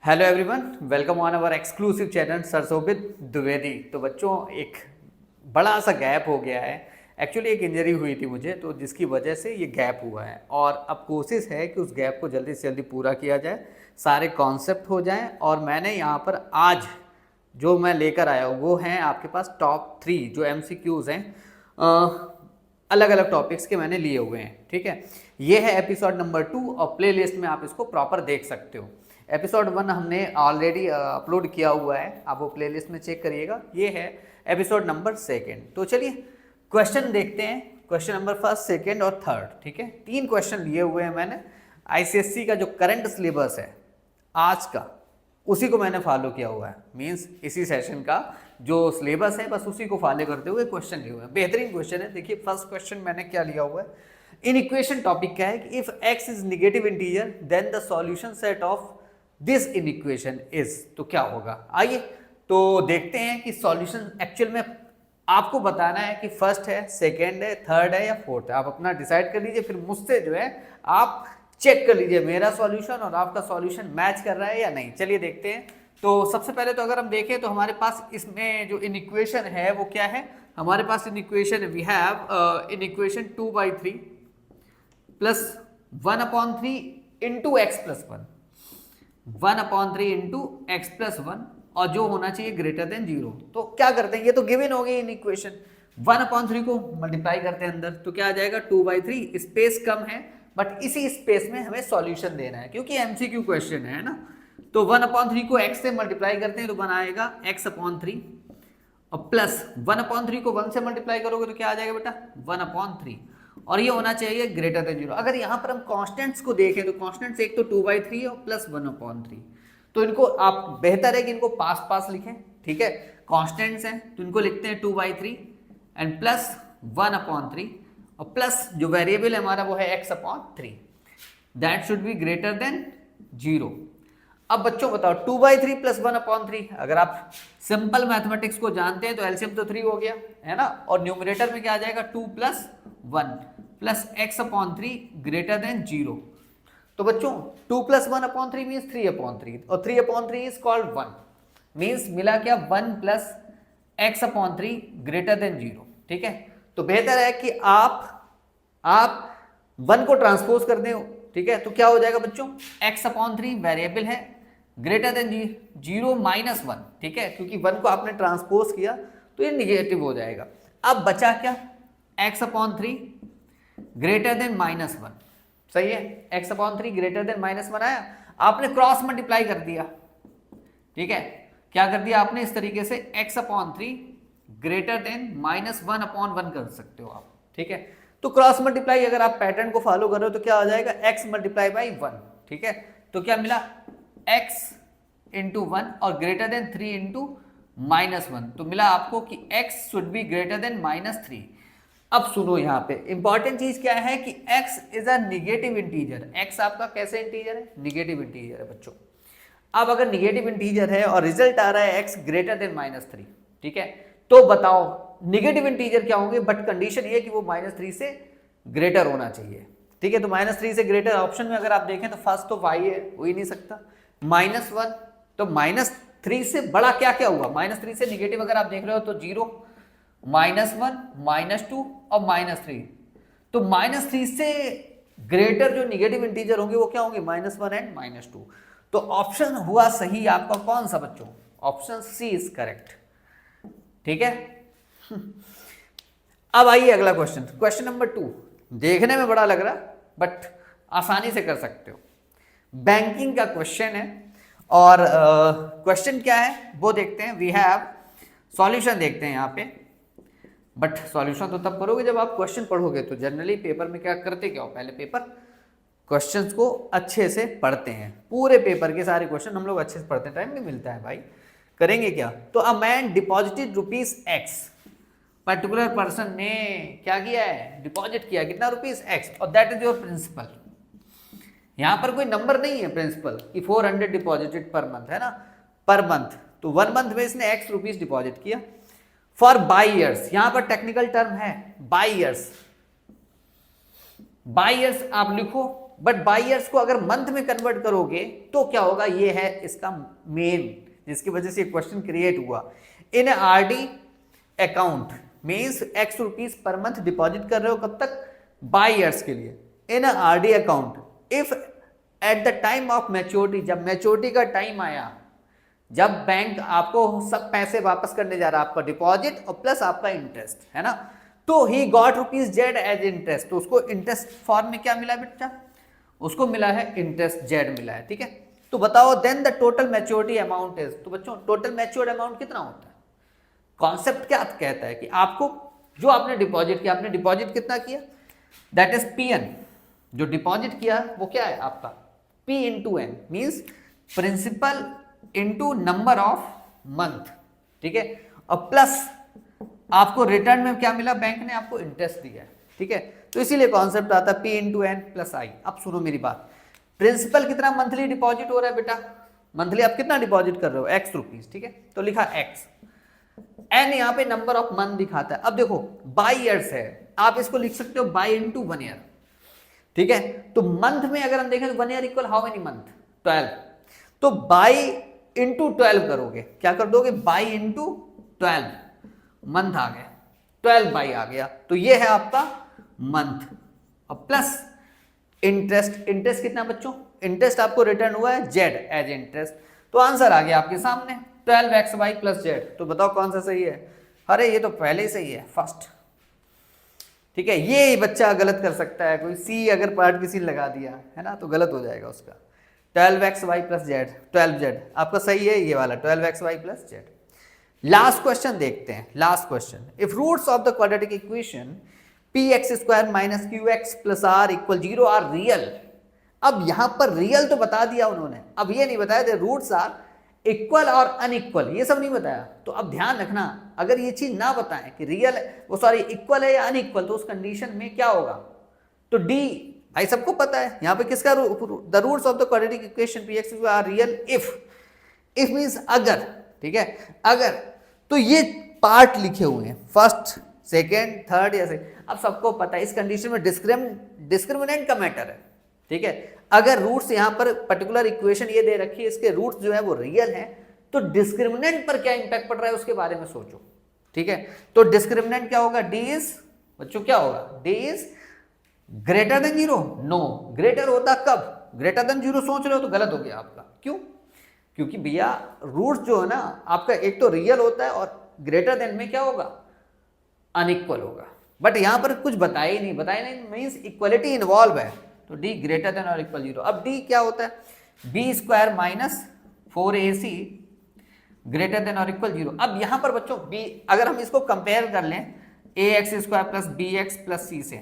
Hello everyone, welcome on our exclusive channel Sarsobhit Dwivedi. तो बच्चों, एक बड़ा सा गैप हो गया है। एक्चुअली एक इंजरी हुई थी मुझे, तो जिसकी वजह से ये गैप हुआ है और अब कोशिश है कि उस गैप को जल्दी से जल्दी पूरा किया जाए, सारे कॉन्सेप्ट हो जाएं। और मैंने यहाँ पर आज जो मैं लेकर आया हूँ वो हैं आपके पास टॉप 3 जो MCQs हैं, अलग अलग टॉपिक्स के मैंने लिए हुए हैं। ठीक है, ये है एपिसोड नंबर 2 और प्ले लिस्ट में आप इसको प्रॉपर देख सकते हो। एपिसोड 1 हमने ऑलरेडी अपलोड किया हुआ है, आप वो प्लेलिस्ट में चेक करिएगा। ये है एपिसोड नंबर 2। तो चलिए क्वेश्चन देखते हैं, क्वेश्चन नंबर 1, 2 और 3। ठीक है, 3 क्वेश्चन लिए हुए हैं मैंने। ICSE का जो करंट सिलेबस है आज का, उसी को मैंने फॉलो किया हुआ है। मीन्स इसी सेशन का जो सिलेबस है बस उसी को फॉलो करते हुए क्वेश्चन लिए हुए हैं। बेहतरीन क्वेश्चन है। देखिए फर्स्ट क्वेश्चन मैंने क्या लिया हुआ है, इन इक्वेशन टॉपिक क्या है कि if x is negative integer then the solution set of this inequation is, तो क्या होगा। आइए तो देखते हैं कि सॉल्यूशन एक्चुअल में आपको बताना है कि फर्स्ट है, सेकंड है, थर्ड है या फोर्थ है। आप अपना डिसाइड कर लीजिए, फिर मुझसे जो है आप चेक कर लीजिए मेरा सॉल्यूशन और आपका सॉल्यूशन मैच कर रहा है या नहीं। चलिए देखते हैं। तो सबसे पहले तो अगर हम देखें तो हमारे पास इसमें जो इन इक्वेशन है वो क्या है, हमारे पास in equation we have in equation 2/3 plus 1/3 into x plus 1/3 into x plus 1 और जो होना चाहिए ग्रेटर देन 0। तो क्या करते हैं, ये तो गिवन हो गई इन इक्वेशन। 1/3 को मल्टीप्लाई करते हैं अंदर, तो क्या आ जाएगा 2/3। स्पेस कम है बट इसी स्पेस में हमें सॉल्यूशन देना है क्योंकि MCQ क्वेश्चन है ना। तो 1/3 को x से मल्टीप्लाई करते हैं तो बनाएगा x/3 और प्लस 1/3 को 1 से मल्टीप्लाई करोगे तो क्या आ जाएगा बेटा 1/3 और ये होना चाहिए ग्रेटर देन 0। अगर यहाँ पर हम कॉन्स्टेंट्स को देखें तो कॉन्स्टेंट्स एक तो 2/3 और प्लस 1/3, तो इनको आप बेहतर है कि इनको पास पास लिखें। ठीक है, कॉन्स्टेंट्स हैं तो इनको लिखते हैं 2/3 एंड प्लस 1/3 और प्लस जो वेरिएबल है हमारा वो है x/3, that should be greater than 0। अब बच्चों बताओ 2/3 प्लस 1/3, अगर आप सिंपल मैथमेटिक्स को जानते हैं तो एलसीएम तो 3 हो गया है ना, और न्यूमरेटर में क्या आ जाएगा 2 + 1 प्लस x/3 ग्रेटर देन 0। तो बच्चों 2 + 1/3 मीन्स 3/3 और 3/3 इज कॉल्ड 1, मीन्स मिला क्या 1 प्लस x/3 ग्रेटर देन 0। ठीक है, तो बेहतर है कि आप 1 को ट्रांसपोज कर दें। ठीक है, तो क्या हो जाएगा बच्चों x/3 वेरिएबल है ग्रेटर देन 0 - 1। ठीक है, क्योंकि 1 को आपने ट्रांसपोज किया तो ये निगेटिव हो जाएगा। अब बचा क्या x/3 ग्रेटर देन -1। सही है, x/3 ग्रेटर देन -1 आया, आपने क्रॉस मल्टीप्लाई कर दिया। ठीक है, क्या कर दिया आपने इस तरीके से x/3 ग्रेटर देन -1/1 कर सकते हो आप। ठीक है, तो क्रॉस मल्टीप्लाई अगर आप पैटर्न को फॉलो कर रहे हो तो क्या आ जाएगा x × 1। ठीक है, तो क्या मिला x × 1 और ग्रेटर देन 3 × -1, तो मिला आपको कि x should be greater than -3। अब सुनो, यहाँ पे इंपॉर्टेंट चीज क्या है कि x is a negative integer. x आपका कैसे इंटीजर है, निगेटिव इंटीजर है बच्चों। अब अगर निगेटिव इंटीजर है और रिजल्ट आ रहा है x ग्रेटर देन -3, ठीक है, तो बताओ निगेटिव इंटीजर क्या होंगे, बट कंडीशन ये कि वो -3 से ग्रेटर होना चाहिए। ठीक है, तो -3 से ग्रेटर ऑप्शन में अगर आप देखें तो फर्स्ट तो y है, हो ही नहीं सकता। -1, तो -3 से बड़ा क्या क्या हुआ, -3 से निगेटिव अगर आप देख रहे हो तो 0, -1, -2 और -3। तो -3 से ग्रेटर जो निगेटिव इंटीजर होंगे वो क्या होंगे -1 एंड -2। तो ऑप्शन हुआ सही आपका कौन सा बच्चों, ऑप्शन सी इज करेक्ट। ठीक है, अब आइए अगला क्वेश्चन, क्वेश्चन नंबर 2। देखने में बड़ा लग रहा बट आसानी से कर सकते हो। बैंकिंग का क्वेश्चन है और क्वेश्चन क्या है वो देखते हैं। वी हैव सॉल्यूशन देखते हैं यहाँ पे, बट सॉल्यूशन तो तब करोगे जब आप क्वेश्चन पढ़ोगे। तो जनरली पेपर में क्या करते क्या हो, पहले पेपर क्वेश्चंस को अच्छे से पढ़ते हैं, पूरे पेपर के सारे क्वेश्चन हम लोग अच्छे से पढ़ते हैं, टाइम नहीं मिलता है भाई। करेंगे क्या, तो a man deposited ₹X, particular person ने क्या किया है, डिपॉजिट किया, कितना ₹X, और दैट इज योर प्रिंसिपल। यहां पर कोई नंबर नहीं है प्रिंसिपल कि 400 डिपॉजिटेड पर मंथ है ना, पर मंथ। तो 1 मंथ में इसने ₹X डिपॉजिट किया फॉर बाई ईयर्स। यहां पर टेक्निकल टर्म है बाई ईयर्स। बाई ईयर्स आप लिखो बट बाई ईयर्स को अगर मंथ में कन्वर्ट करोगे तो क्या होगा, ये है इसका मेन जिसकी वजह से क्वेश्चन क्रिएट हुआ। In RD account means x rupees per month deposit कर रहे हो, कब तक, बाई ईयर्स के लिए। In RD account if at the time of maturity, जब मैच्योरिटी का टाइम आया, जब बैंक आपको सब पैसे वापस करने जा रहा है, आपका डिपॉजिट और प्लस आपका इंटरेस्ट है ना, तो he got rupees Z as interest, तो उसको इंटरेस्ट फॉर्म में क्या मिला है बेटा, उसको मिला है इंटरेस्ट जेड मिला है, ठीक है। तो बताओ then the total maturity amount is, तो बच्चों टोटल मैच्योर्ड अमाउंट कितना होता है, कॉन्सेप्ट क्या कहता है कि आपको जो आपने डिपॉजिट किया, आपने डिपॉजिट कितना किया, दैट इज पी एन, जो डिपॉजिट किया वो क्या है आपका P into N, means principal into number of month, ठीक है, और प्लस आपको रिटर्न में क्या मिला, बैंक ने आपको इंटरेस्ट दिया है, ठीक है। तो इसीलिए कॉन्सेप्ट आता है पी इंटू एन प्लस आई। अब सुनो मेरी बात, प्रिंसिपल कितना मंथली डिपॉजिट हो रहा है बेटा, मंथली आप कितना डिपॉजिट कर रहे हो, एक्स रुपीज, ठीक है, तो लिखा एक्स, एन यहाँ पे नंबर ऑफ मंथ दिखाता है। अब देखो बाई ईयर्स है, आप इसको लिख सकते हो बाई इंटू 1 ईयर, ठीक है। तो मंथ में अगर हम देखें तो 1 year equal how many month, 12, तो बाई इंटू 12 करोगे, क्या कर दोगे, बाई इंटू 12 मंथ आ गया, 12 बाई आ गया, तो ये है आपका मंथ, और प्लस इंटरेस्ट, इंटरेस्ट कितना बच्चों, इंटरेस्ट आपको रिटर्न हुआ है जेड एज इंटरेस्ट, तो आंसर आ गया आपके सामने 12xy प्लस जेड। तो बताओ कौन सा सही है, अरे ये तो पहले ही सही है, फर्स्ट, ठीक है। ये बच्चा गलत कर सकता है, कोई सी अगर पार्ट किसी लगा दिया है ना तो गलत हो जाएगा उसका, 12xy प्लस जेड, 12z आपका सही है, ये वाला 12xy plus Z. Last question देखते हैं, last question, if roots of the quadratic equation px square minus qx plus r equal 0 are real. अब यहां पर रियल तो बता दिया उन्होंने, अब ये नहीं बताया रूट्स आर इक्वल और अनइक्वल, ये सब नहीं बताया। तो अब ध्यान रखना, अगर ये चीज ना बताएं कि रियल वो सॉरी इक्वल है या अनइक्वल, तो उस कंडीशन में क्या होगा, तो डी भाई सबको पता है, यहां पे किसका the roots of the quadratic equation px square are real if means अगर, ठीक है, अगर, तो ये पार्ट लिखे हुए हैं फर्स्ट सेकेंड थर्ड या से, अब सबको पता है इस कंडीशन में डिस्क्रिमिनेंट का मैटर है, ठीक है। अगर रूट्स यहां पर पर्टिकुलर इक्वेशन ये दे रखी है, इसके रूट्स जो है वो रियल हैं, तो डिस्क्रिमिनेंट पर क्या इंपैक्ट पड़ रहा है उसके बारे में सोचो, ठीक है। तो डिस्क्रिमिनेंट क्या होगा, डी इज, बच्चों क्या होगा, D is greater than 0, no, greater होता कब, ग्रेटर देन 0 सोच रहे हो तो गलत हो गया आपका, क्यों, क्योंकि भैया रूट्स जो है ना आपका एक तो रियल होता है और ग्रेटर देन में क्या होगा, अनइक्वल होगा, बट यहां पर कुछ बताया नहीं मीन्स इक्वलिटी इन्वॉल्व है, तो डी ग्रेटर देन और इक्वल 0। अब डी क्या होता है, B square minus 4ac greater than और इक्वल 0। अब यहां पर बच्चों बी अगर हम इसको कंपेयर कर लें ax square plus bx plus c से,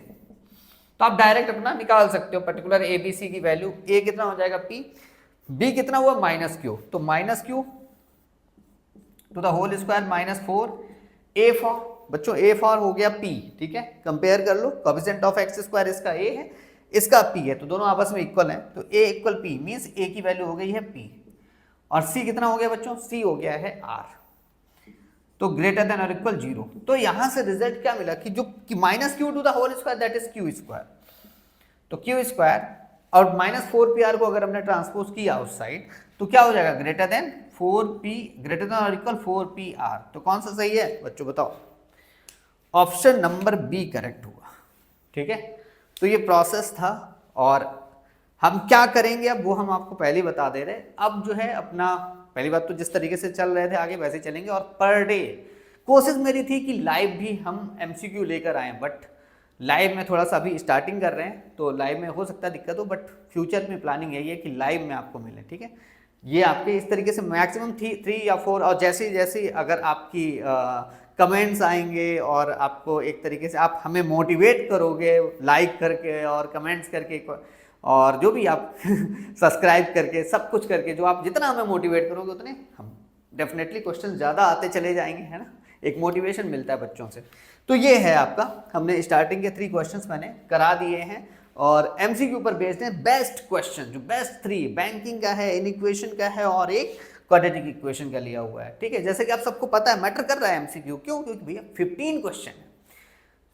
तो आप डायरेक्ट अपना निकाल सकते हो पर्टिकुलर ए बी सी की वैल्यू, a कितना हो जाएगा p, b कितना हुआ माइनस q, तो minus q to the whole square minus 4 a for, बच्चों a फॉर हो गया p, ठीक है, कंपेयर कर लो, कोएफिशिएंट ऑफ x स्क्वायर इसका a है, इसका p है, तो दोनों आपस में इक्वल है, तो a equal p means a की वैल्यू हो गई है p, और c कितना हो गया बच्चों, c हो गया है r, तो ग्रेटर देन और इक्वल 0। तो यहां से रिजल्ट क्या मिला कि जो minus Q to the whole square that is Q square, तो क्यू स्क्वायर और माइनस 4pr को अगर हमने ट्रांसपोज किया उस साइड तो क्या हो जाएगा, greater than 4p, greater than और इक्वल 4pr। तो कौन सा सही है बच्चों बताओ, ऑप्शन नंबर बी करेक्ट हुआ, ठीक है। तो ये प्रोसेस था और हम क्या करेंगे अब वो हम आपको पहले ही बता दे रहे। अब जो है अपना पहली बात तो जिस तरीके से चल रहे थे आगे वैसे चलेंगे, और पर डे कोशिश मेरी थी कि लाइव भी हम एमसीक्यू लेकर आए, बट लाइव में थोड़ा सा अभी स्टार्टिंग कर रहे हैं तो लाइव में हो सकता है दिक्कत हो, बट फ्यूचर में प्लानिंग यही है कि लाइव में आपको मिले, ठीक है। ये आपके इस तरीके से मैक्सिमम 3 या 4, और जैसे जैसे अगर आपकी कमेंट्स आएंगे और आपको एक तरीके से आप हमें मोटिवेट करोगे लाइक करके और कमेंट्स करके और जो भी आप सब्सक्राइब करके सब कुछ करके, जो आप जितना हमें मोटिवेट करोगे उतने हम डेफिनेटली क्वेश्चन ज़्यादा आते चले जाएंगे, है ना, एक मोटिवेशन मिलता है बच्चों से। तो ये है आपका, हमने स्टार्टिंग के 3 क्वेश्चंस मैंने करा दिए हैं और एमसीक्यू पर बेस्ड है। बेस्ट क्वेश्चन जो बेस्ट 3 बैंकिंग का है, इनइक्वेशन का है और एक क्वाड्रेटिक इक्वेशन का लिया हुआ है, ठीक है। जैसे कि आप सबको पता है मैटर कर रहा है एमसीक्यू, क्यों, क्योंकि भैया 15 क्वेश्चन है,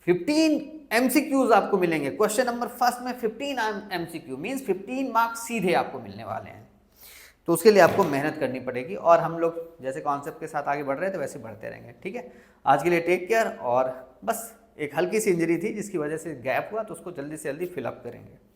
15 MCQs आपको मिलेंगे। क्वेश्चन नंबर फर्स्ट में 15 MCQ मीन्स 15 मार्क्स सीधे आपको मिलने वाले हैं। तो उसके लिए आपको मेहनत करनी पड़ेगी और हम लोग जैसे कॉन्सेप्ट के साथ आगे बढ़ रहे थे वैसे बढ़ते रहेंगे। ठीक है, आज के लिए टेक केयर। और बस एक हल्की सी इंजरी थी जिसकी वजह से गैप हुआ, तो उसको जल्दी से जल्दी फिलअप करेंगे।